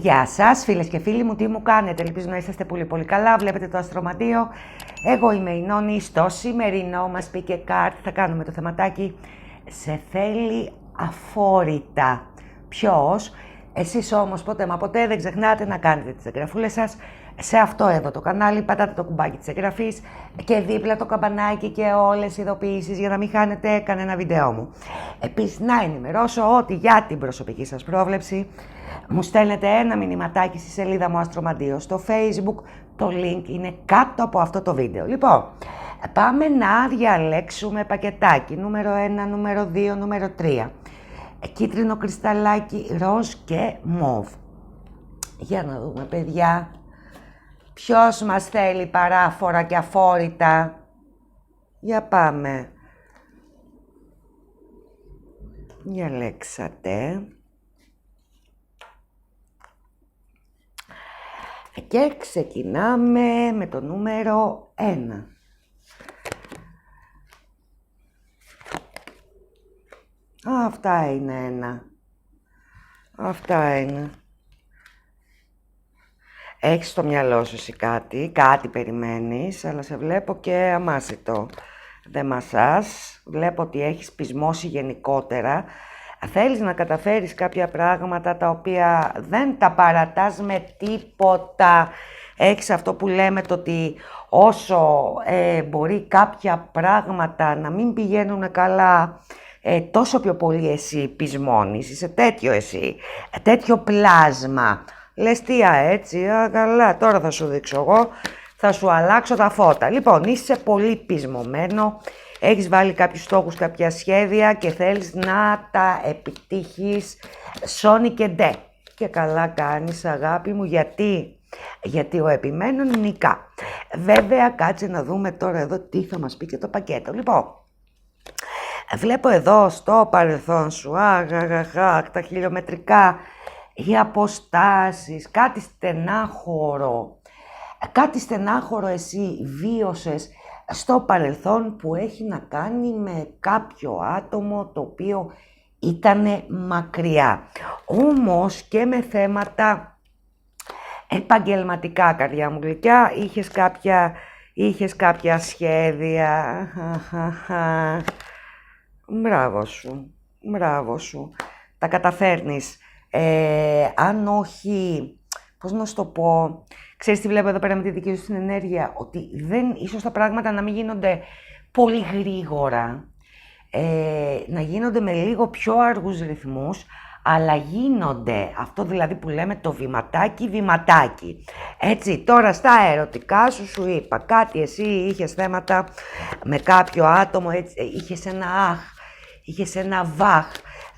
Γεια σας φίλες και φίλοι μου, τι μου κάνετε, ελπίζω να είσαστε πολύ καλά, βλέπετε το Αστρομαντίο. Εγώ είμαι η Νόνη, στο σημερινό μας πήκε κάρτ, θα κάνουμε το θεματάκι «Σε θέλει αφόρητα». Ποιος? Εσείς όμως ποτέ μα ποτέ δεν ξεχνάτε να κάνετε τις εγγραφούλες σας σε αυτό εδώ το κανάλι, πατάτε το κουμπάκι της εγγραφής και δίπλα το καμπανάκι και όλες οι ειδοποιήσεις για να μην χάνετε κανένα βίντεό μου. Επίσης να ενημερώσω ότι για την προσωπική σας πρόβλεψη μου στέλνετε ένα μηνυματάκι στη σελίδα μου Αστρομαντίο στο Facebook, το link είναι κάτω από αυτό το βίντεο. Λοιπόν, πάμε να διαλέξουμε πακετάκι, νούμερο 1, νούμερο 2, νούμερο 3. Κίτρινο κρυσταλλάκι, ροζ και μοβ. Για να δούμε παιδιά, ποιος μας θέλει παράφορα και αφόρητα. Για πάμε. Διαλέξατε. Και ξεκινάμε με το νούμερο 1. Αυτά είναι ένα. Αυτά είναι. Έχεις στο μυαλό σου εσύ κάτι περιμένεις, αλλά σε βλέπω και αμάσιτο. Δεν μασάς, βλέπω ότι έχεις πεισμώσει γενικότερα. Θέλεις να καταφέρεις κάποια πράγματα τα οποία δεν τα παρατάς με τίποτα. Έχεις αυτό που λέμε το ότι όσο μπορεί κάποια πράγματα να μην πηγαίνουν καλά, τόσο πιο πολύ εσύ πεισμώνεις, είσαι τέτοιο εσύ, τέτοιο πλάσμα. Λες τι έτσι, καλά, τώρα θα σου δείξω εγώ, θα σου αλλάξω τα φώτα. Λοιπόν, είσαι πολύ πεισμωμένο, έχεις βάλει κάποιους στόχους, κάποια σχέδια και θέλεις να τα επιτύχεις σώνει και ντε. Και καλά κάνεις αγάπη μου, γιατί ο επιμένων νικά. Βέβαια, κάτσε να δούμε τώρα εδώ τι θα μας πει και το πακέτο. Λοιπόν, βλέπω εδώ στο παρελθόν σου, τα χιλιομετρικά, οι αποστάσεις, κάτι στενάχωρο εσύ βίωσες στο παρελθόν που έχει να κάνει με κάποιο άτομο το οποίο ήτανε μακριά. Όμως και με θέματα επαγγελματικά, καρδιά μου γλυκιά, είχες κάποια σχέδια. Μπράβο σου. Τα καταφέρνεις. Αν όχι, πώς να σου το πω, ξέρεις τι βλέπω εδώ πέρα με τη δική σου την ενέργεια, ότι ίσως τα πράγματα να μην γίνονται πολύ γρήγορα, να γίνονται με λίγο πιο αργούς ρυθμούς, αλλά γίνονται, αυτό δηλαδή που λέμε το βηματάκι. Έτσι, τώρα στα ερωτικά σου είπα κάτι, εσύ είχες θέματα με κάποιο άτομο, έτσι, είχες ένα βάχ,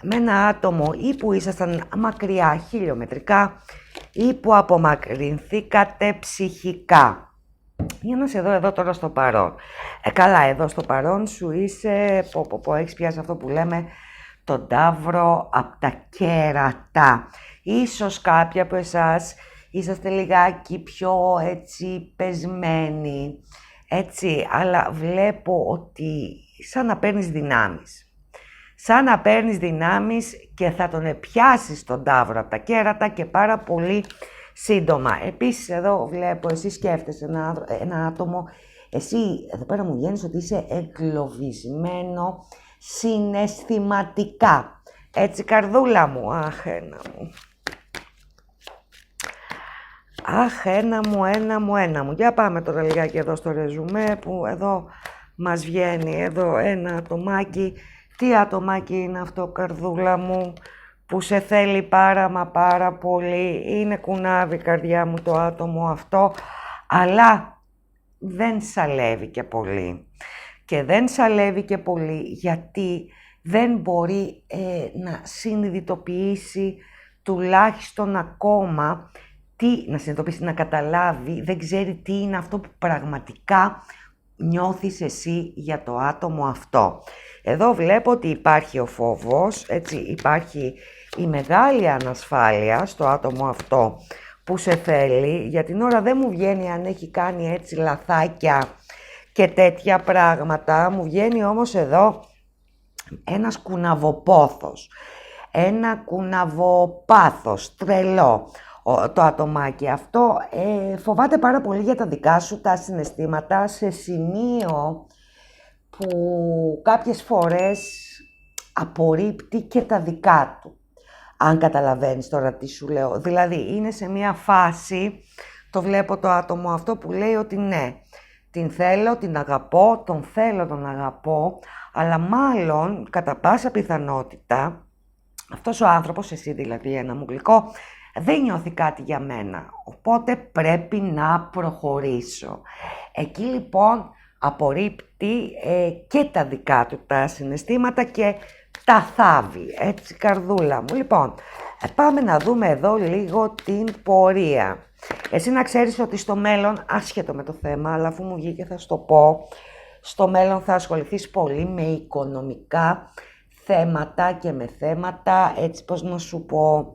με ένα άτομο ή που ήσασταν μακριά χιλιομετρικά ή που απομακρυνθήκατε ψυχικά. Για να σε δω εδώ τώρα στο παρόν. Καλά, εδώ στο παρόν σου είσαι, έχεις πιάσει αυτό που λέμε τον ταύρο απ' τα κέρατα. Ίσως κάποιοι από εσάς είσαστε λιγάκι πιο έτσι πεσμένοι, έτσι, αλλά βλέπω ότι σαν να παίρνεις δυνάμεις. Και θα τον πιάσεις τον ταύρο από τα κέρατα και πάρα πολύ σύντομα. Επίσης εδώ βλέπω, εσύ σκέφτεσαι ένα άτομο, εσύ εδώ πέρα μου βγαίνεις ότι είσαι εγκλωβισμένο συναισθηματικά. Έτσι καρδούλα μου, ένα μου. Για πάμε τώρα λιγάκι εδώ στο ρεζουμέ που εδώ μας βγαίνει εδώ ένα ατομάκι. Τι ατομάκι είναι αυτό, καρδούλα μου, που σε θέλει πάρα πολύ. Είναι κουνάβι, καρδιά μου, το άτομο αυτό, αλλά δεν σαλεύει και πολύ. Και δεν σαλεύει και πολύ γιατί δεν μπορεί να συνειδητοποιήσει τουλάχιστον ακόμα να καταλάβει, δεν ξέρει τι είναι αυτό που πραγματικά νιώθεις εσύ για το άτομο αυτό. Εδώ βλέπω ότι υπάρχει ο φόβος, έτσι, υπάρχει η μεγάλη ανασφάλεια στο άτομο αυτό που σε θέλει. Για την ώρα δεν μου βγαίνει αν έχει κάνει έτσι λαθάκια και τέτοια πράγματα. Μου βγαίνει όμως εδώ ένας κουναβοπόθος, ένα κουναβοπάθος, τρελό. το ατομάκι αυτό φοβάται πάρα πολύ για τα δικά σου τα συναισθήματα, σε σημείο που κάποιες φορές απορρίπτει και τα δικά του. Αν καταλαβαίνεις τώρα τι σου λέω. Δηλαδή είναι σε μια φάση, το βλέπω το άτομο αυτό που λέει ότι ναι, την θέλω, την αγαπώ, τον θέλω, τον αγαπώ, αλλά μάλλον κατά πάσα πιθανότητα αυτός ο άνθρωπος, εσύ δηλαδή ένα μου γλυκό, δεν νιώθει κάτι για μένα, οπότε πρέπει να προχωρήσω. Εκεί λοιπόν απορρίπτει και τα δικά του τα συναισθήματα και τα θάβει, έτσι καρδούλα μου. Λοιπόν, πάμε να δούμε εδώ λίγο την πορεία. Εσύ να ξέρεις ότι στο μέλλον, άσχετο με το θέμα, αλλά αφού μου βγήκε θα σου το πω, στο μέλλον θα ασχοληθείς πολύ με οικονομικά θέματα και με θέματα, έτσι πώς να σου πω,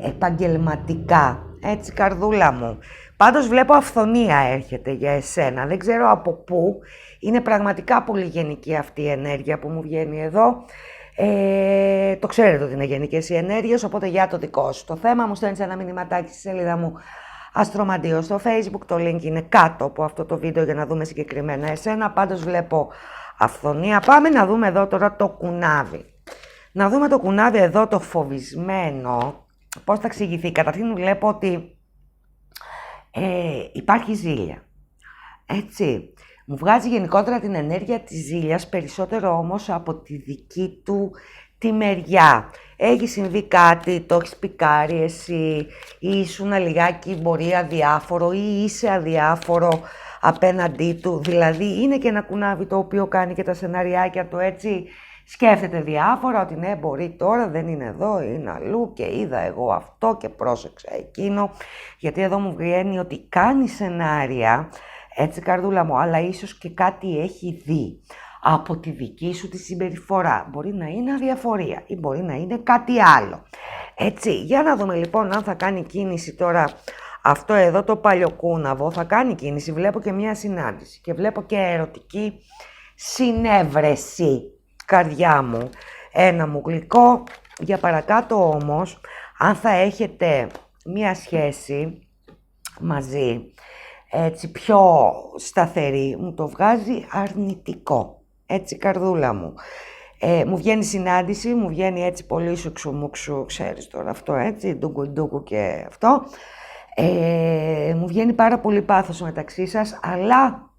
επαγγελματικά, έτσι καρδούλα μου. Πάντως βλέπω αυθονία έρχεται για εσένα, δεν ξέρω από πού, είναι πραγματικά πολύ γενική αυτή η ενέργεια που μου βγαίνει εδώ. Το ξέρετε ότι είναι γενικές οι ενέργειες, οπότε για το δικό σου το θέμα μου στέλνεις ένα μηνυματάκι στη σελίδα μου Αστρομαντίο στο Facebook, το link είναι κάτω από αυτό το βίντεο για να δούμε συγκεκριμένα εσένα. Πάντως βλέπω αυθονία. Πάμε να δούμε εδώ τώρα το κουνάβι. Να δούμε το κουνάβι εδώ το φοβισμένο, πώς θα εξηγηθεί. Καταρχήν βλέπω ότι υπάρχει ζήλια, έτσι. Μου βγάζει γενικότερα την ενέργεια της ζήλιας, περισσότερο όμως από τη δική του τη μεριά. Έχει συμβεί κάτι, το έχεις πικάρει εσύ, ή ήσουν λιγάκι μπορεί αδιάφορο ή είσαι αδιάφορο απέναντί του. Δηλαδή είναι και ένα κουνάβι το οποίο κάνει και τα σεναριάκια του, έτσι. Σκέφτεται διάφορα, ότι ναι, μπορεί τώρα, δεν είναι εδώ, είναι αλλού και είδα εγώ αυτό και πρόσεξα εκείνο. Γιατί εδώ μου βγαίνει ότι κάνει σενάρια, έτσι καρδούλα μου, αλλά ίσως και κάτι έχει δει από τη δική σου τη συμπεριφορά. Μπορεί να είναι αδιαφορία ή μπορεί να είναι κάτι άλλο. Έτσι, για να δούμε λοιπόν αν θα κάνει κίνηση τώρα αυτό εδώ το παλιοκούναβο. Θα κάνει κίνηση, βλέπω και μια συνάντηση και βλέπω και ερωτική συνέβρεση. Καρδιά μου, ένα μου γλυκό. Για παρακάτω όμως, αν θα έχετε μία σχέση μαζί, έτσι πιο σταθερή, μου το βγάζει αρνητικό, έτσι καρδούλα μου. Μου βγαίνει συνάντηση, μου βγαίνει έτσι πολύ σουξουμούξου, ξέρεις τώρα αυτό, έτσι, ντούκου και αυτό. Μου βγαίνει πάρα πολύ πάθος μεταξύ σας, αλλά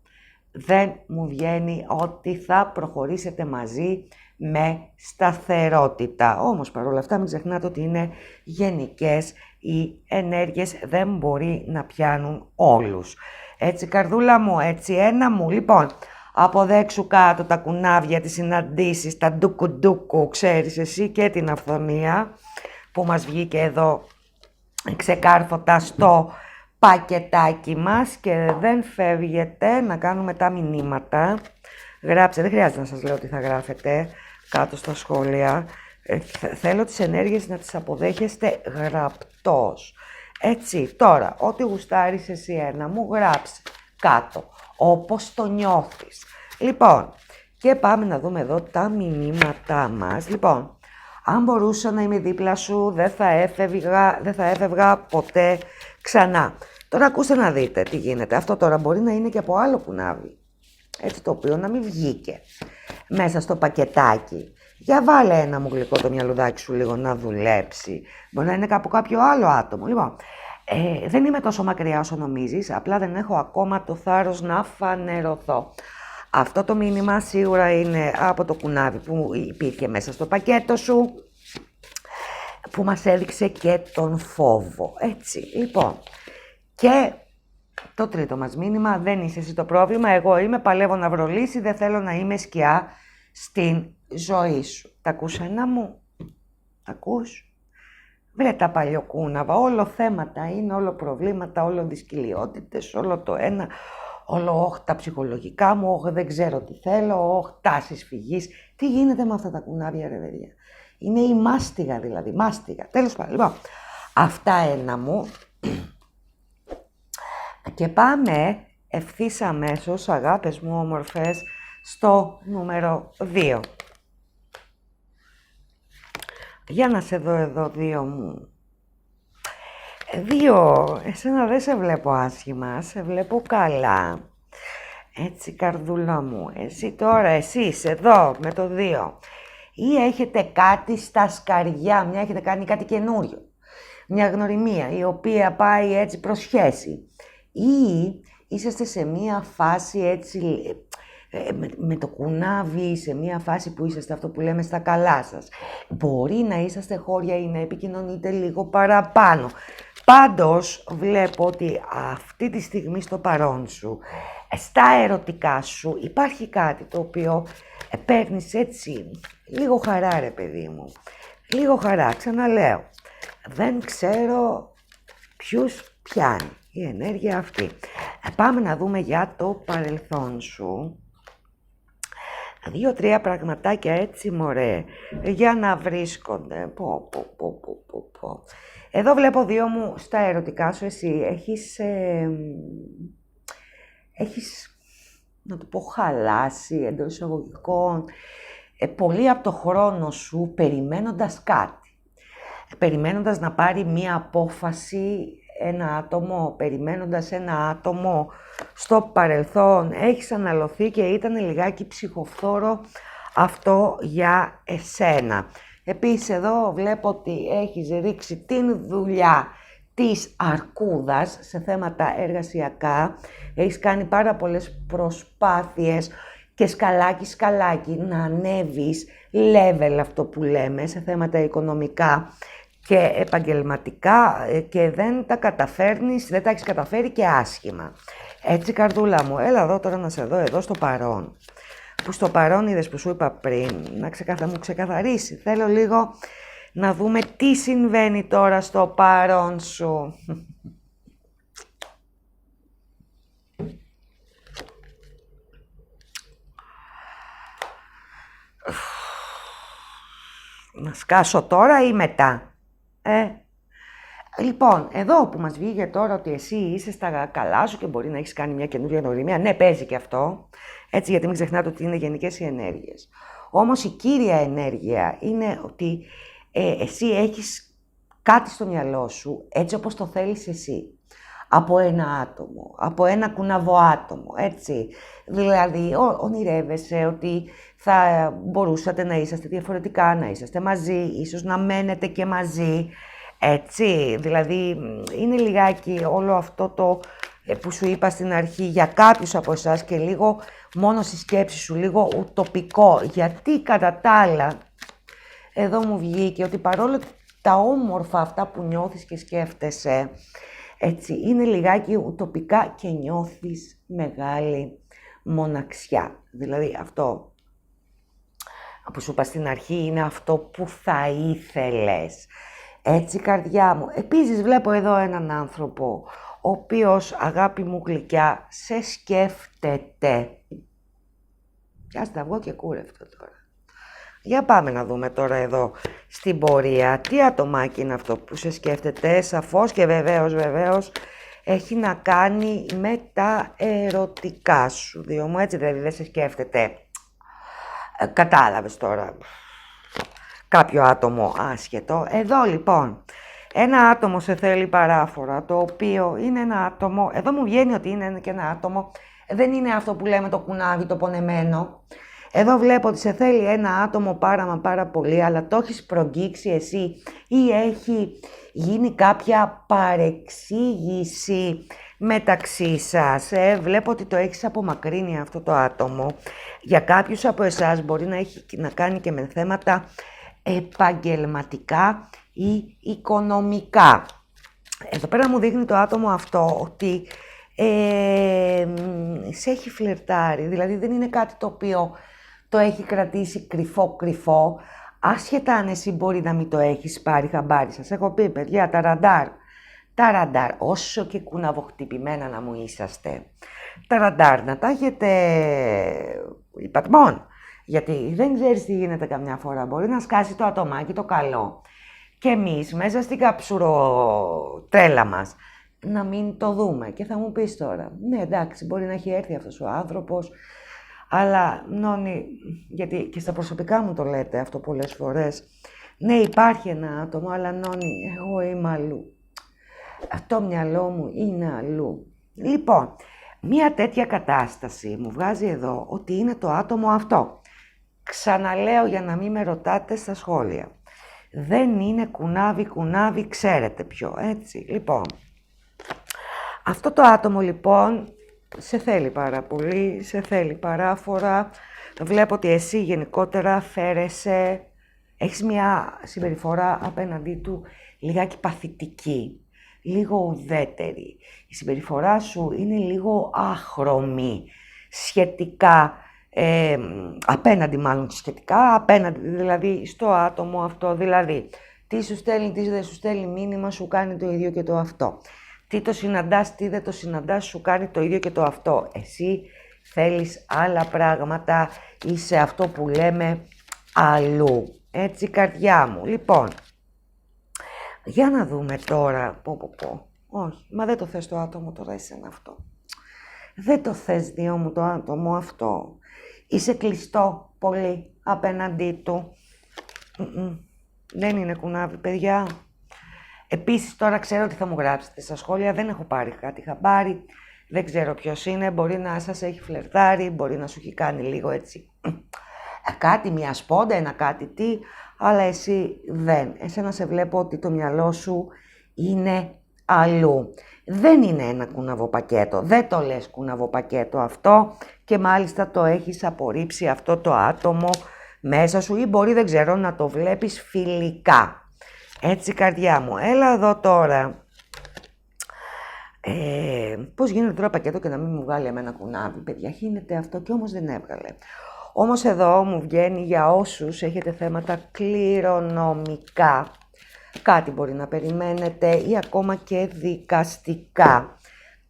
δεν μου βγαίνει ότι θα προχωρήσετε μαζί με σταθερότητα. Όμως παρόλα αυτά μην ξεχνάτε ότι είναι γενικές οι ενέργειες, δεν μπορεί να πιάνουν όλους. Έτσι καρδούλα μου, έτσι ένα μου. Λοιπόν, αποδέξου κάτω τα κουνάβια, τις συναντήσεις, τα ντούκου, ξέρεις εσύ, και την αυθονία που μας βγήκε εδώ ξεκάρφωτα στο πακετάκι μας και δεν φεύγετε να κάνουμε τα μηνύματα. Γράψτε, δεν χρειάζεται να σας λέω τι θα γράφετε κάτω στα σχόλια. Θέλω τις ενέργειες να τις αποδέχεστε γραπτός. Έτσι, τώρα, ό,τι γουστάρεις εσύ ένα μου, γράψε κάτω, όπως το νιώθεις. Λοιπόν, και πάμε να δούμε εδώ τα μηνύματά μας. Λοιπόν, αν μπορούσα να είμαι δίπλα σου, δεν θα έφευγα ποτέ ξανά. Τώρα ακούστε να δείτε τι γίνεται. Αυτό τώρα μπορεί να είναι και από άλλο κουνάβι. Έτσι, το οποίο να μην βγήκε μέσα στο πακετάκι. Για βάλε ένα μου γλυκό το μυαλουδάκι σου λίγο να δουλέψει. Μπορεί να είναι από κάποιο άλλο άτομο. Λοιπόν, δεν είμαι τόσο μακριά όσο νομίζεις, απλά δεν έχω ακόμα το θάρρος να φανερωθώ. Αυτό το μήνυμα σίγουρα είναι από το κουνάβι που υπήρχε μέσα στο πακέτο σου, που μας έδειξε και τον φόβο. Έτσι, λοιπόν. Και το τρίτο μας μήνυμα, δεν είσαι εσύ το πρόβλημα, εγώ είμαι, παλεύω να βρω λύση, δεν θέλω να είμαι σκιά στην ζωή σου. Τα ακούς ένα μου, τα ακούς? Βρε τα παλιοκούναβα, όλο θέματα είναι, όλο προβλήματα, όλο δυσκολιότητες, όλο το ένα, όλο τα ψυχολογικά μου, δεν ξέρω τι θέλω, τάσεις φυγής. Τι γίνεται με αυτά τα κουνάβια ρε παιδιά? Είναι η μάστιγα δηλαδή, μάστιγα. Τέλος πάντων, λοιπόν, αυτά ένα μου. Και πάμε ευθύς αμέσως, αγάπες μου όμορφες, στο νούμερο 2. Για να σε δω εδώ 2 μου. 2, εσένα δεν σε βλέπω άσχημα, σε βλέπω καλά. Έτσι, καρδούλα μου, εσύ τώρα, εσείς εδώ με το 2. Ή έχετε κάτι στα σκαριά, μια έχετε κάνει κάτι καινούριο. Μια γνωριμία η οποία πάει έτσι προς σχέση. Ή είσαστε σε μια φάση έτσι με το κουνάβι, σε μια φάση που είσαστε αυτό που λέμε στα καλά σας. Μπορεί να είσαστε χώρια ή να επικοινωνείτε λίγο παραπάνω. Πάντως βλέπω ότι αυτή τη στιγμή στο παρόν σου, στα ερωτικά σου, υπάρχει κάτι το οποίο παίρνεις έτσι λίγο χαρά ρε παιδί μου. Λίγο χαρά, ξαναλέω. Δεν ξέρω ποιους πιάνει η ενέργεια αυτή. Πάμε να δούμε για το παρελθόν σου. 2-3 πραγματάκια έτσι μωρέ, για να βρίσκονται. Πω. Εδώ βλέπω 2 μου στα ερωτικά σου εσύ. Έχεις, να το πω, χαλάσει εντός εισαγωγικών πολύ από το χρόνο σου περιμένοντας κάτι. Περιμένοντας να πάρει μία απόφαση ένα άτομο, περιμένοντας ένα άτομο στο παρελθόν. Έχεις αναλωθεί και ήταν λιγάκι ψυχοφθόρο αυτό για εσένα. Επίσης εδώ βλέπω ότι έχεις ρίξει την δουλειά της αρκούδας σε θέματα εργασιακά. Έχεις κάνει πάρα πολλές προσπάθειες και σκαλάκι να ανέβεις level αυτό που λέμε σε θέματα οικονομικά και επαγγελματικά και δεν τα καταφέρνεις, δεν τα έχεις καταφέρει και άσχημα. Έτσι καρδούλα μου, έλα εδώ τώρα να σε δω εδώ στο παρόν. Που στο παρόν είδες που σου είπα πριν, να μου ξεκαθαρίσει. Θέλω λίγο να δούμε τι συμβαίνει τώρα στο παρόν σου. Να σκάσω τώρα ή μετά. Λοιπόν, εδώ που μας βγήκε τώρα ότι εσύ είσαι στα καλά σου και μπορεί να έχεις κάνει μια καινούργια γνωριμία, ναι, παίζει και αυτό, έτσι, γιατί μην ξεχνάτε ότι είναι γενικές οι ενέργειες. Όμως η κύρια ενέργεια είναι ότι εσύ έχεις κάτι στο μυαλό σου, έτσι όπως το θέλεις εσύ, από ένα άτομο, από ένα κουναβό άτομο, έτσι. Δηλαδή, ονειρεύεσαι ότι θα μπορούσατε να είσαστε διαφορετικά, να είσαστε μαζί, ίσως να μένετε και μαζί, έτσι. Δηλαδή, είναι λιγάκι όλο αυτό το που σου είπα στην αρχή για κάποιους από εσάς και λίγο μόνο στη σκέψη σου, λίγο ουτοπικό. Γιατί κατά τα άλλα, εδώ μου βγήκε ότι παρόλο τα όμορφα αυτά που νιώθεις και σκέφτεσαι, έτσι, είναι λιγάκι ουτοπικά και νιώθεις μεγάλη μοναξιά. Δηλαδή αυτό που σου είπα στην αρχή είναι αυτό που θα ήθελες. Έτσι καρδιά μου. Επίσης βλέπω εδώ έναν άνθρωπο, ο οποίος αγάπη μου γλυκιά σε σκέφτεται. Πιάστε αυγό και κούρευτο τώρα. Για πάμε να δούμε τώρα εδώ στην πορεία τι ατομάκι είναι αυτό που σε σκέφτεται. Σαφώς και βεβαίως έχει να κάνει με τα ερωτικά σου. Δύο μου, έτσι δηλαδή δεν σε σκέφτεται. Κατάλαβες τώρα κάποιο άτομο άσχετο. Εδώ λοιπόν ένα άτομο σε θέλει παράφορα, το οποίο είναι ένα άτομο, εδώ μου βγαίνει ότι είναι και ένα άτομο, δεν είναι αυτό που λέμε το κουνάβι, το πονεμένο. Εδώ βλέπω ότι σε θέλει ένα άτομο πάρα πολύ, αλλά το έχεις προγγίξει εσύ ή έχει γίνει κάποια παρεξήγηση μεταξύ σας. Βλέπω ότι το έχεις απομακρύνει αυτό το άτομο. Για κάποιους από εσάς μπορεί να έχει να κάνει και με θέματα επαγγελματικά ή οικονομικά. Εδώ πέρα μου δείχνει το άτομο αυτό ότι σε έχει φλερτάρει, δηλαδή δεν είναι κάτι το οποίο το έχει κρατήσει κρυφό, άσχετα αν εσύ μπορεί να μην το έχεις πάρει χαμπάρι. Σας έχω πει παιδιά, τα ραντάρ, όσο και κουναβοχτυπημένα να μου είσαστε, τα ραντάρ να τα έχετε υπατμόν, γιατί δεν ξέρεις τι γίνεται καμιά φορά, μπορεί να σκάσει το ατομάκι το καλό και εμείς μέσα στην καψουροτρέλα μας να μην το δούμε. Και θα μου πεις τώρα, ναι εντάξει, μπορεί να έχει έρθει αυτός ο άνθρωπος, αλλά Νόνη, γιατί και στα προσωπικά μου το λέτε αυτό πολλές φορές, ναι υπάρχει ένα άτομο, αλλά Νόνη, εγώ είμαι αλλού. Το μυαλό μου είναι αλλού. Λοιπόν, μία τέτοια κατάσταση μου βγάζει εδώ ότι είναι το άτομο αυτό. Ξαναλέω για να μην με ρωτάτε στα σχόλια. Δεν είναι κουνάβι, ξέρετε ποιο, έτσι. Λοιπόν, αυτό το άτομο λοιπόν σε θέλει πάρα πολύ, σε θέλει παράφορα. Βλέπω ότι εσύ γενικότερα φέρεσαι, έχεις μια συμπεριφορά απέναντί του λιγάκι παθητική, λίγο ουδέτερη. Η συμπεριφορά σου είναι λίγο άχρωμη, σχετικά, απέναντι δηλαδή στο άτομο αυτό, δηλαδή τι σου στέλνει, τι δεν σου στέλνει μήνυμα, σου κάνει το ίδιο και το αυτό. Τι το συναντάς, τι δεν το συναντάς, σου κάνει το ίδιο και το αυτό. Εσύ θέλεις άλλα πράγματα, είσαι αυτό που λέμε αλλού. Έτσι, καρδιά μου. Λοιπόν, για να δούμε τώρα. Όχι, μα δεν το θες το άτομο τώρα εσένα αυτό. Δεν το θες Δυο μου το άτομο αυτό. Είσαι κλειστό πολύ απέναντί του. Δεν είναι κουνάβι, παιδιά. Επίσης, τώρα ξέρω ότι θα μου γράψετε στα σχόλια, δεν έχω πάρει κάτι χαμπάρι, δεν ξέρω ποιος είναι, μπορεί να σας έχει φλερτάρει, μπορεί να σου έχει κάνει λίγο έτσι κάτι, μια σπόντα, ένα κάτι τι, αλλά εσύ δεν. Εσένα σε βλέπω ότι το μυαλό σου είναι αλλού. Δεν είναι ένα κουναβοπακέτο, δεν το λες κουναβοπακέτο αυτό και μάλιστα το έχεις απορρίψει αυτό το άτομο μέσα σου ή μπορεί, δεν ξέρω, να το βλέπεις φιλικά. Έτσι, καρδιά μου, έλα εδώ τώρα. Πώς γίνεται τώρα πακέτο και να μην μου βγάλει εμένα κουνάβι, παιδιά, γίνεται αυτό και όμως δεν έβγαλε. Όμως εδώ μου βγαίνει για όσους έχετε θέματα κληρονομικά. Κάτι μπορεί να περιμένετε ή ακόμα και δικαστικά.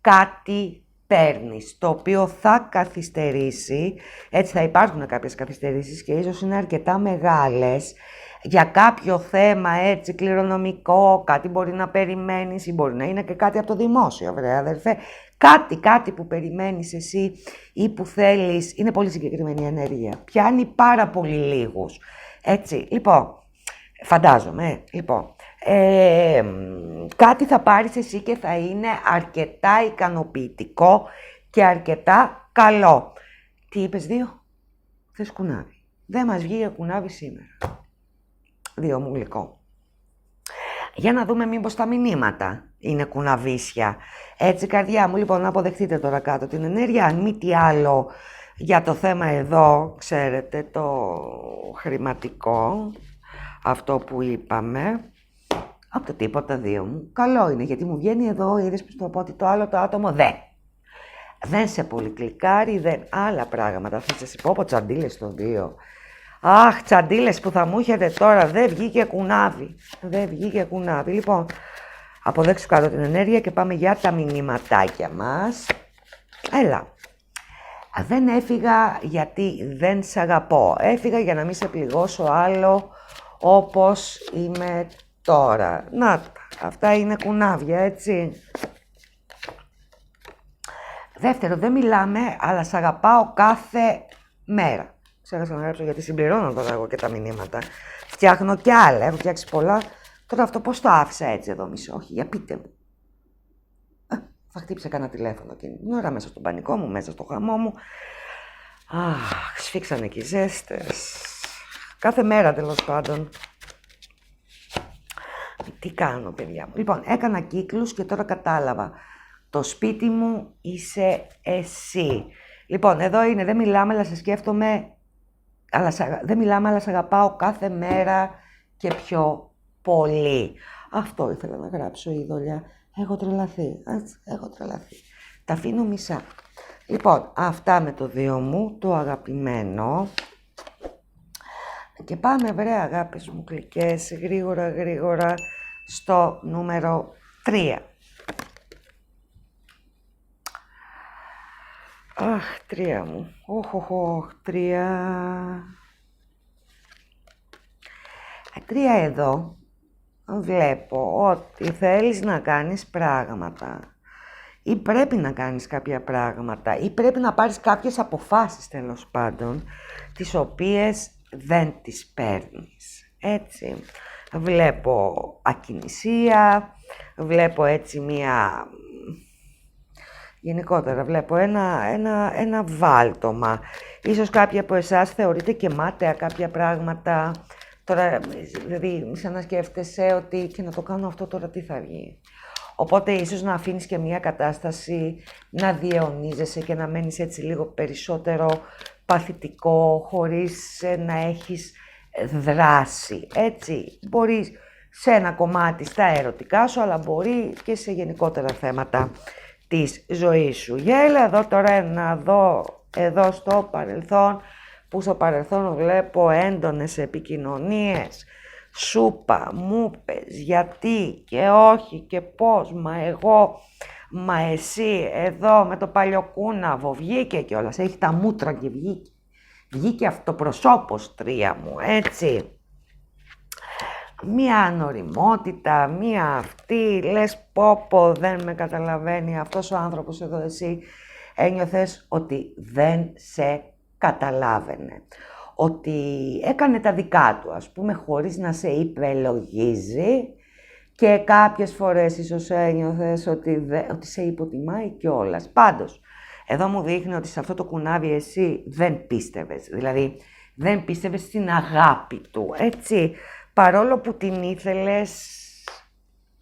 Κάτι παίρνεις, το οποίο θα καθυστερήσει, έτσι θα υπάρχουν κάποιες καθυστερήσεις και ίσως είναι αρκετά μεγάλες. Για κάποιο θέμα έτσι κληρονομικό, κάτι μπορεί να περιμένεις ή μπορεί να είναι και κάτι από το δημόσιο, βρε αδερφέ. Κάτι που περιμένεις εσύ ή που θέλεις, είναι πολύ συγκεκριμένη ενέργεια. Πιάνει πάρα πολύ λίγους. Έτσι, λοιπόν, φαντάζομαι, λοιπόν, κάτι θα πάρεις εσύ και θα είναι αρκετά ικανοποιητικό και αρκετά καλό. Τι είπες Δύο? Θες κουνάβι. Δεν μας βγήκε κουνάβι σήμερα. Δυο μου γλυκό. Για να δούμε μήπως τα μηνύματα είναι κουναβίσια. Έτσι, καρδιά μου, λοιπόν, να αποδεχτείτε τώρα κάτω την ενέργεια. Αν μη τι άλλο για το θέμα εδώ, ξέρετε, το χρηματικό, αυτό που είπαμε, από το τίποτα Δυο μου. Καλό είναι, γιατί μου βγαίνει εδώ, είδες που το πω ότι το άλλο το άτομο δεν σε πολύ κλικάρει, δεν άλλα πράγματα. Θα σας πω τσαντίλες στο Δυο. Αχ, τσαντίλες που θα μου έχετε τώρα, δεν βγήκε κουνάβι. Δεν βγήκε κουνάβι. Λοιπόν, αποδέξω κάτω την ενέργεια και πάμε για τα μηνυματάκια μας. Έλα. Δεν έφυγα γιατί δεν σ' αγαπώ. Έφυγα για να μην σε πληγώσω άλλο όπως είμαι τώρα. Να, αυτά είναι κουνάβια, έτσι. Δεύτερο, δεν μιλάμε, αλλά σ' αγαπάω κάθε μέρα. Ξέχασα να γράψω γιατί συμπληρώνω τώρα εγώ και τα μηνύματα. Φτιάχνω κι άλλα, έχω φτιάξει πολλά. Τώρα αυτό πώς το άφησα έτσι εδώ μισό, όχι, για πείτε μου. Θα χτύψε κανένα τηλέφωνο εκείνη την ώρα μέσα στον πανικό μου, μέσα στο χαμό μου. Αχ, σφίξανε και οι ζέστες. Κάθε μέρα τέλος πάντων. Τι κάνω, παιδιά μου. Λοιπόν, έκανα κύκλους και τώρα κατάλαβα. Το σπίτι μου είσαι εσύ. Λοιπόν, εδώ είναι, δεν μιλάμε, αλλά σε σκέφτομαι. Δεν μιλάμε, αλλά σε αγαπάω κάθε μέρα και πιο πολύ. Αυτό ήθελα να γράψω, είδωλια. Έχω τρελαθεί. Έχω τρελαθεί. Τα αφήνω μισά. Λοιπόν, αυτά με το Δυο μου, το αγαπημένο. Και πάμε, βρε αγάπες μου γλυκές, γρήγορα, στο νούμερο 3. Αχ, 3 μου. Οχ, 3. 3 εδώ. Βλέπω ότι θέλεις να κάνεις πράγματα. Ή πρέπει να κάνεις κάποια πράγματα. Ή πρέπει να πάρεις κάποιες αποφάσεις, τέλος πάντων, τις οποίες δεν τις παίρνεις. Έτσι. Βλέπω ακινησία, Βλέπω έτσι μία... Γενικότερα βλέπω ένα βάλτωμα. Ίσως κάποιοι από εσάς θεωρείτε και μάταια κάποια πράγματα. Τώρα, δηλαδή, σαν να σκέφτεσαι ότι και να το κάνω αυτό τώρα τι θα βγει. Οπότε ίσως να αφήνεις και μια κατάσταση να διαιωνίζεσαι και να μένεις έτσι λίγο περισσότερο παθητικό, χωρίς να έχεις δράση. Έτσι, μπορείς σε ένα κομμάτι στα ερωτικά σου, αλλά μπορεί και σε γενικότερα θέματα της ζωής σου. Για έλα εδώ τώρα να δω εδώ στο παρελθόν, που στο παρελθόν βλέπω έντονες επικοινωνίες. Σούπα, μου πες, γιατί και όχι και πώς, μα εγώ, μα εσύ, εδώ με το παλιοκούναβο, βγήκε κιόλας, έχει τα μούτρα και βγήκε. Βγήκε αυτοπροσώποστρία μου, έτσι. Μία ανοριμότητα, μία αυτή, λες πω δεν με καταλαβαίνει αυτός ο άνθρωπος εδώ, εσύ ένιωθες ότι δεν σε καταλάβαινε. Ότι έκανε τα δικά του, ας πούμε, χωρίς να σε υπελογίζει και κάποιες φορές ίσως ένιωθες ότι σε υποτιμάει κιόλας. Πάντως, εδώ μου δείχνει ότι σε αυτό το κουνάβι εσύ δεν πίστευες, δηλαδή δεν πίστευες στην αγάπη του, έτσι. Παρόλο που την ήθελες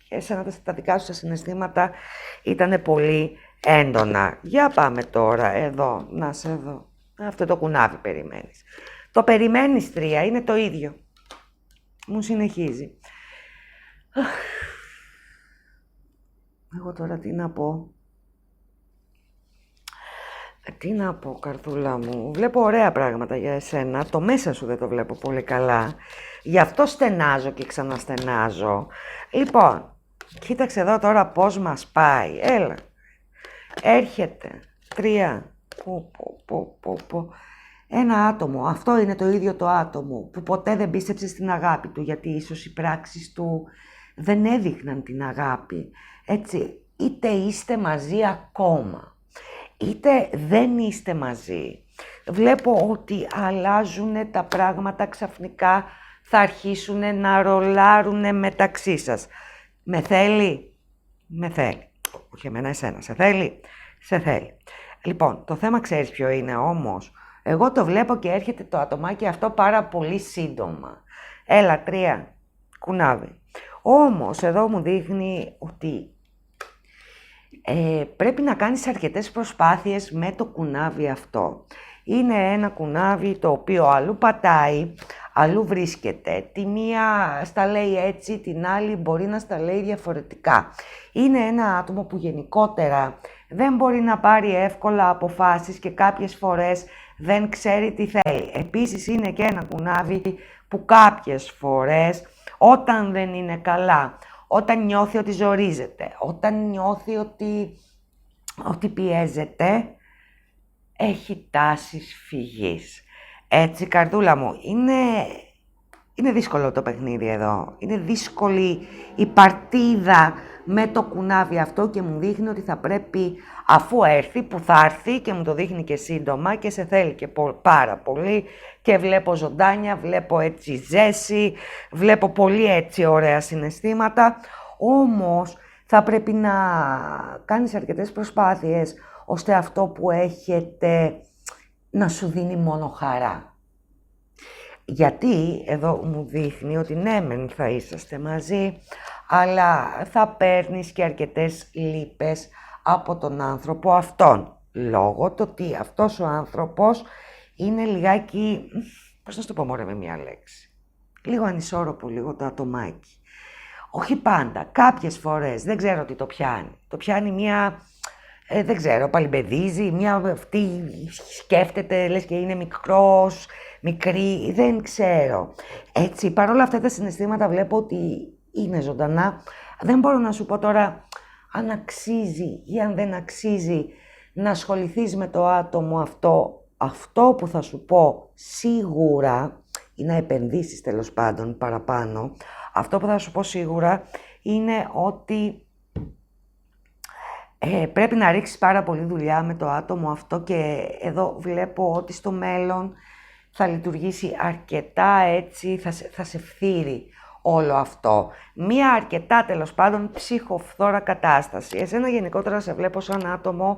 και σαν τα δικά σου συναισθήματα ήταν πολύ έντονα. Για πάμε τώρα εδώ, να σε δω. Αυτό το κουνάβι περιμένεις. Το περιμένεις 3, είναι το ίδιο. Μου συνεχίζει. Εγώ τώρα τι να πω. Τι να πω, καρδούλα μου. Βλέπω ωραία πράγματα για εσένα. Το μέσα σου δεν το βλέπω πολύ καλά. Γι' αυτό στενάζω και ξαναστενάζω. Λοιπόν, κοίταξε εδώ τώρα πώς μας πάει. Έλα. Έρχεται. 3. Ένα άτομο. Αυτό είναι το ίδιο το άτομο που ποτέ δεν πίστεψε στην αγάπη του, γιατί ίσως οι πράξεις του δεν έδειχναν την αγάπη. Έτσι, είτε είστε μαζί ακόμα, είτε δεν είστε μαζί. Βλέπω ότι αλλάζουν τα πράγματα ξαφνικά, θα αρχίσουν να ρολάρουν μεταξύ σας. Με θέλει? Με θέλει. Όχι εμένα, εσένα. Σε θέλει? Σε θέλει. Λοιπόν, το θέμα ξέρεις ποιο είναι όμως. Εγώ το βλέπω και έρχεται το ατομάκι αυτό πάρα πολύ σύντομα. Έλα, 3. Κουνάβι. Όμως, εδώ μου δείχνει ότι πρέπει να κάνεις αρκετές προσπάθειες με το κουνάβι αυτό. Είναι ένα κουνάβι το οποίο αλλού πατάει, αλλού βρίσκεται. Τη μία στα λέει έτσι, την άλλη μπορεί να στα λέει διαφορετικά. Είναι ένα άτομο που γενικότερα δεν μπορεί να πάρει εύκολα αποφάσεις και κάποιες φορές δεν ξέρει τι θέλει. Επίσης είναι και ένα κουνάβι που κάποιες φορές όταν δεν είναι καλά, όταν νιώθει ότι ζορίζεται, όταν νιώθει ότι πιέζεται, έχει τάσεις φυγής. Έτσι, καρδούλα μου, είναι δύσκολο το παιχνίδι εδώ. Είναι δύσκολη η παρτίδα με το κουνάβι αυτό και μου δείχνει ότι θα πρέπει, αφού έρθει, που θα έρθει και μου το δείχνει και σύντομα και σε θέλει και πάρα πολύ και βλέπω ζωντάνια, βλέπω έτσι ζέση, βλέπω πολύ έτσι ωραία συναισθήματα, όμως θα πρέπει να κάνεις αρκετές προσπάθειες ώστε αυτό που έχετε να σου δίνει μόνο χαρά. Γιατί εδώ μου δείχνει ότι ναι μεν θα είσαστε μαζί, αλλά θα παίρνεις και αρκετές λύπες από τον άνθρωπο αυτόν. Λόγω το ότι αυτός ο άνθρωπος είναι λιγάκι, πώς να σου το πω μωρέ με μια λέξη, λίγο ανισόρροπο, λίγο το ατομάκι. Όχι πάντα, κάποιες φορές, δεν ξέρω τι το πιάνει. Το πιάνει μια, δεν ξέρω, παλιμπεδίζει, μια αυτή σκέφτεται, λες και είναι μικρός, μικρή, δεν ξέρω. Έτσι, παρόλα αυτά τα συναισθήματα βλέπω ότι είναι ζωντανά. Δεν μπορώ να σου πω τώρα αν αξίζει ή αν δεν αξίζει να ασχοληθείς με το άτομο αυτό. Αυτό που θα σου πω σίγουρα, ή να επενδύσεις τέλος πάντων παραπάνω, αυτό που θα σου πω σίγουρα είναι ότι πρέπει να ρίξεις πάρα πολύ δουλειά με το άτομο αυτό και εδώ βλέπω ότι στο μέλλον θα λειτουργήσει αρκετά έτσι, θα σε φθείρει όλο αυτό. Μία αρκετά τέλος πάντων ψυχοφθόρα κατάσταση. Εσένα γενικότερα σε βλέπω σαν άτομο,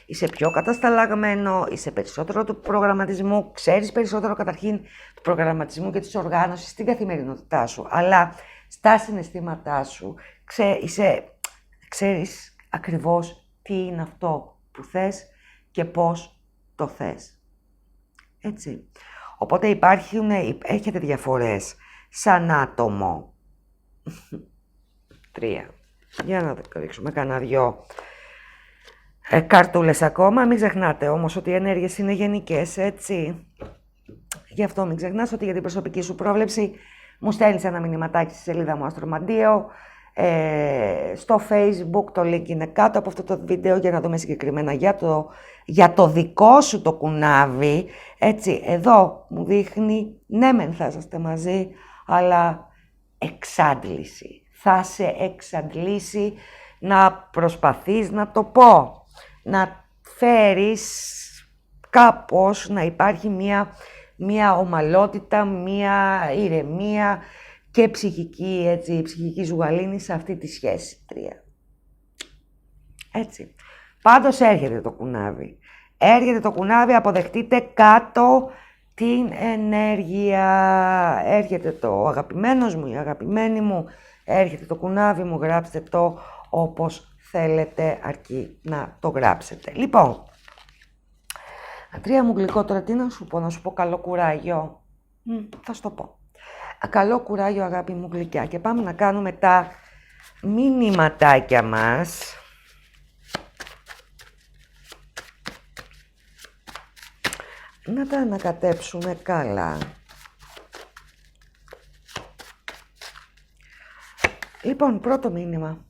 είσαι πιο κατασταλαγμένο, είσαι περισσότερο του προγραμματισμού, ξέρεις περισσότερο καταρχήν του προγραμματισμού και της οργάνωσης στην καθημερινότητά σου, αλλά στα συναισθήματά σου ξέρεις ακριβώς τι είναι αυτό που θες και πώς το θες. Έτσι. Οπότε έχετε διαφορές σαν άτομο. 3. Για να δείξουμε κανένα 2 καρτούλες ακόμα. Μην ξεχνάτε όμως ότι οι ενέργειες είναι γενικές, έτσι. Γι' αυτό μην ξεχνάς ότι για την προσωπική σου πρόβλεψη μου στέλνεις ένα μηνυματάκι στη σελίδα μου Αστρομαντίο. Στο Facebook το link είναι κάτω από αυτό το βίντεο για να δούμε συγκεκριμένα για το δικό σου το κουνάβι. Έτσι, εδώ μου δείχνει, ναι μεν θα είσαστε μαζί, αλλά εξάντληση. Θα σε εξαντλήσει να προσπαθείς να το πω, να φέρεις κάπως, να υπάρχει μία ομαλότητα, μία ηρεμία και ψυχική ζουγαλίνη σε αυτή τη σχέση. 3. Έτσι. Πάντως έρχεται το κουνάβι. Έρχεται το κουνάβι, αποδεχτείτε κάτω την ενέργεια. Έρχεται το αγαπημένος μου, η αγαπημένη μου. Έρχεται το κουνάβι μου, γράψτε το όπως θέλετε, αρκεί να το γράψετε. Λοιπόν, Αντρία μου γλυκό, τώρα τι να σου πω καλό κουράγιο. Θα σου το πω. Καλό κουράγιο αγάπη μου γλυκιά και πάμε να κάνουμε τα μηνυματάκια μας. Να τα ανακατέψουμε καλά. Λοιπόν, πρώτο μήνυμα.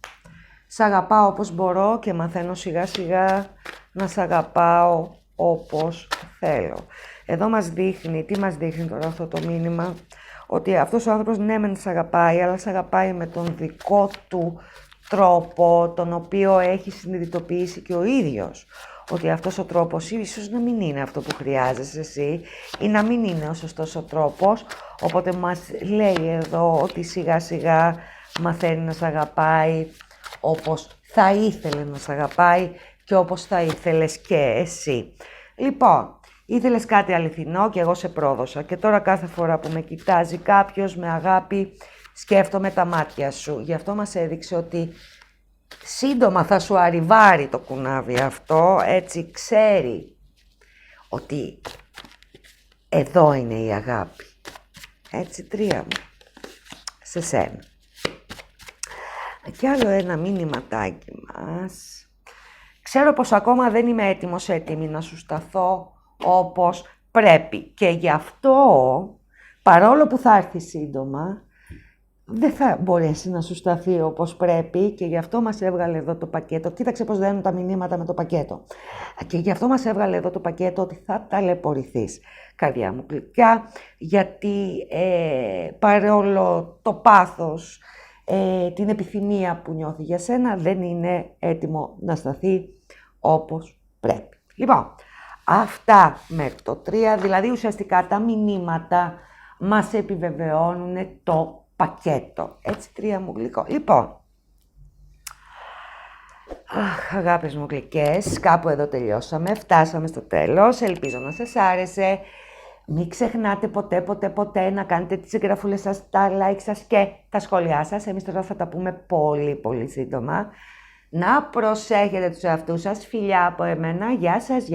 Σ' αγαπάω όπως μπορώ και μαθαίνω σιγά σιγά να σ' αγαπάω όπως θέλω. Εδώ μας δείχνει, τι μας δείχνει τώρα αυτό το μήνυμα, ότι αυτός ο άνθρωπος ναι μεν σ' αγαπάει, αλλά σ' αγαπάει με τον δικό του τρόπο, τον οποίο έχει συνειδητοποιήσει και ο ίδιος. Ότι αυτός ο τρόπος ίσως να μην είναι αυτό που χρειάζεσαι εσύ ή να μην είναι ο σωστός ο τρόπος, οπότε μας λέει εδώ ότι σιγά σιγά μαθαίνει να σ' αγαπάει όπως θα ήθελε να σ' αγαπάει και όπως θα ήθελες και εσύ. Λοιπόν, ήθελες κάτι αληθινό και εγώ σε πρόδωσα και τώρα κάθε φορά που με κοιτάζει κάποιος με αγάπη σκέφτομαι τα μάτια σου. Γι' αυτό μας έδειξε ότι σύντομα θα σου αριβάρει το κουνάβι αυτό, έτσι ξέρει ότι εδώ είναι η αγάπη. Έτσι 3 μου, σε σένα. Και άλλο ένα μήνυματάκι μας. Ξέρω πως ακόμα δεν είμαι έτοιμη να σου σταθώ όπως πρέπει. Και γι' αυτό, παρόλο που θα έρθει σύντομα, δεν θα μπορέσει να σου σταθεί όπως πρέπει και γι' αυτό μας έβγαλε εδώ το πακέτο. Κοίταξε πως δένουν τα μηνύματα με το πακέτο. Και γι' αυτό μας έβγαλε εδώ το πακέτο ότι θα ταλαιπωρηθείς, καρδιά μου γλυκιά, γιατί παρόλο το πάθος, την επιθυμία που νιώθει για σένα, δεν είναι έτοιμο να σταθεί όπως πρέπει. Λοιπόν, αυτά με το 3, δηλαδή ουσιαστικά τα μηνύματα μας επιβεβαιώνουν το πακέτο. Έτσι 3 μου γλυκό. Λοιπόν, αγάπες μου γλυκές, κάπου εδώ τελειώσαμε, φτάσαμε στο τέλος, ελπίζω να σας άρεσε. Μην ξεχνάτε ποτέ να κάνετε τις εγγραφούλες σας, τα like σας και τα σχόλιά σας. Εμείς τώρα θα τα πούμε πολύ σύντομα. Να προσέχετε τους εαυτούς σας. Φιλιά από εμένα. Γεια σας.